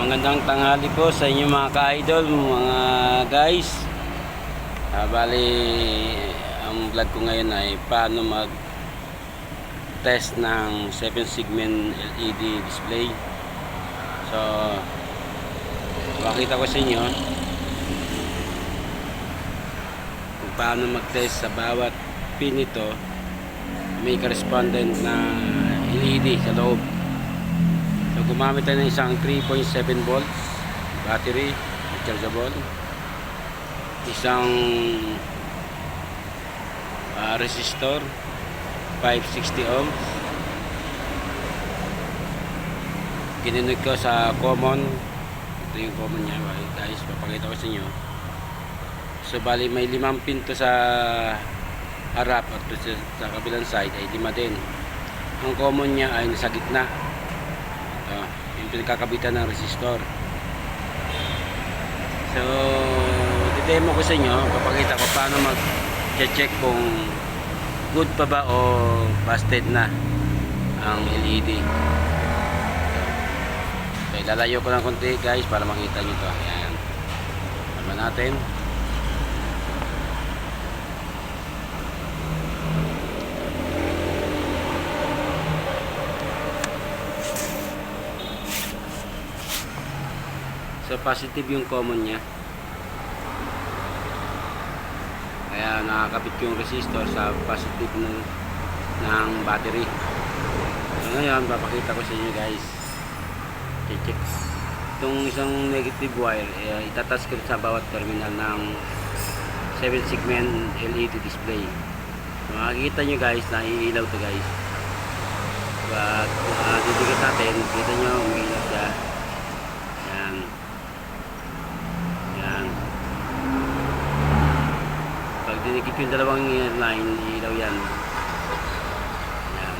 Magandang tanghali po sa inyo mga ka-idol, mga guys. Bali, ang vlog ko ngayon ay paano mag-test ng 7 segment LED display. So, pakita ko sa inyo kung paano mag-test sa bawat pin nito. May correspondent na LED sa loob. So, gumamit tayo ng isang 3.7 volts battery, rechargeable, isang resistor 560 ohms. Kinunog ko sa common. Ito yung common niya, guys, papakita ko sa inyo. So bali may 5 pin to sa harap at sa kabilang side ay 5 din. Ang common niya ay nasa gitna. Yung pinagkakabitan ng resistor. So didemo ko sa inyo, papakita ko paano mag-check kung good pa ba o busted na ang LED. So ilalayo ko ng konti, guys, para makita nyo to. Ayan, tama natin. So positive yung common niya. Kaya nakakabit yung resistor sa positive ng battery. So ngayon papakita ko sa inyo, guys. Check. Itong isang negative wire, itatas ko sa bawat terminal ng 7 segment LED display. So, makikita nyo, guys, na iilaw to, guys. But didikit natin, kita nyo umiilaw siya. Dinikit yung dalawang line, ilaw yan. Yan.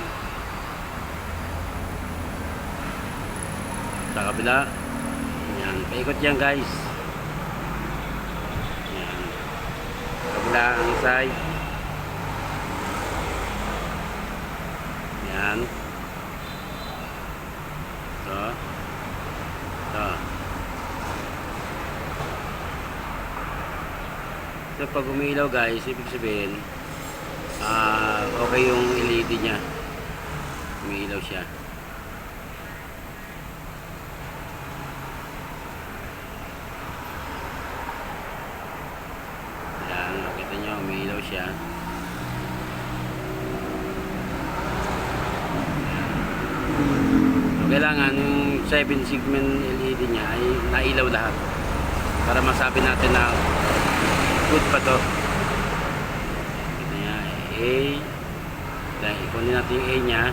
Sa kabila. Yan. Paikot yan, guys. Yan. Kabila ang side. Yan. Ito. Ito. So pag umiilaw, guys, ibig sabihin okay yung LED nya, umiilaw siya. Yan, nakita nyo, umiilaw siya. So kailangan yung 7 segment LED nya ay nailaw lahat para masabi natin na good pa to. Ito niya, A. Dahil ikunin natin yung A nya.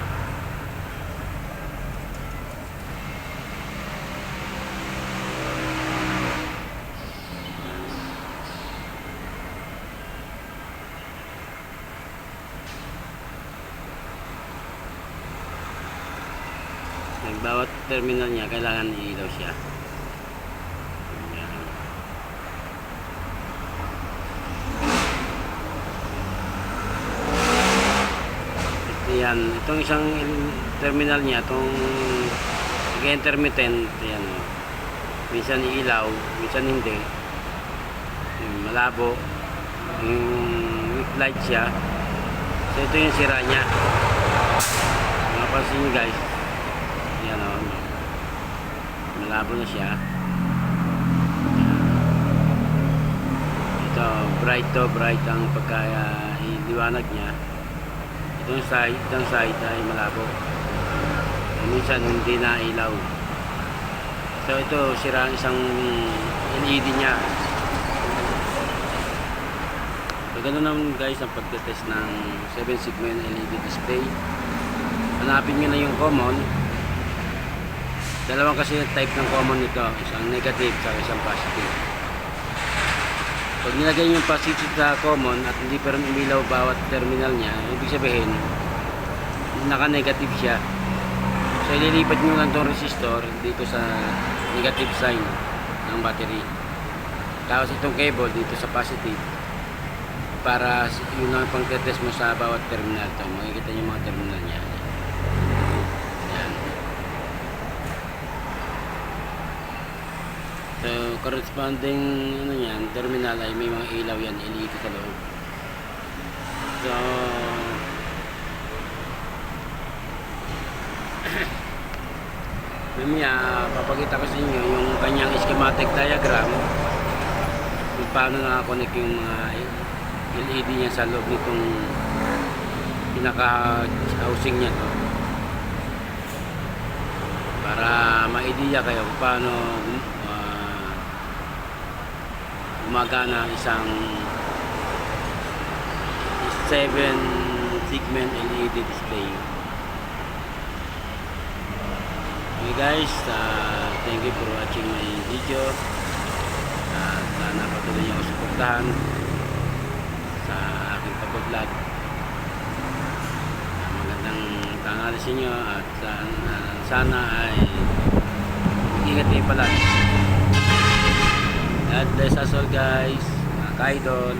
Bawat terminal niya kailangan ilaw siya. Yan, itong isang terminal niya, itong intermittent, yan, minsan ilaw, minsan hindi, malabo yung weak light siya. So ito yung sira niya, mapapansin nyo, guys, yan, malabo na siya. Ito bright ang pagka-liwanag niya. Itong side ay malabo. Minsan hindi na ilaw. So ito, sira ang isang LED niya. So ganoon naman, guys, ang pagtetest ng 7 segment LED display. Hanapin nyo na yung common. Dalawang kasi type ng common nito. Isang negative at isang positive. Pag nilagay yung positive sa common at hindi pa rin umilaw bawat terminal niya, ibig sabihin naka-negative siya. So ililipat nyo lang itong resistor dito sa negative sign ng battery. Tapos itong cable dito sa positive para yun lang pang test mo sa bawat terminal. Ito, makikita nyo yung mga terminal niya. Yan. So, corresponding ano yan, terminal ay may mga ilaw yan, LED sa loob. So, mamaya papakita ko sa inyo yung kanyang schematic diagram kung paano nakakonect yung mga LED niya sa loob nitong pinaka housing niya to, para ma-idea kayo kung paano gumagana isang 7 segment LED display. Okay guys, thank you for watching my video. Sana patuloy niyo ako suportahan sa aking pag-vlog. Magandang tanghali sa inyo at sana ay ingat kayo palagi. God bless us all guys, mga ka-idol.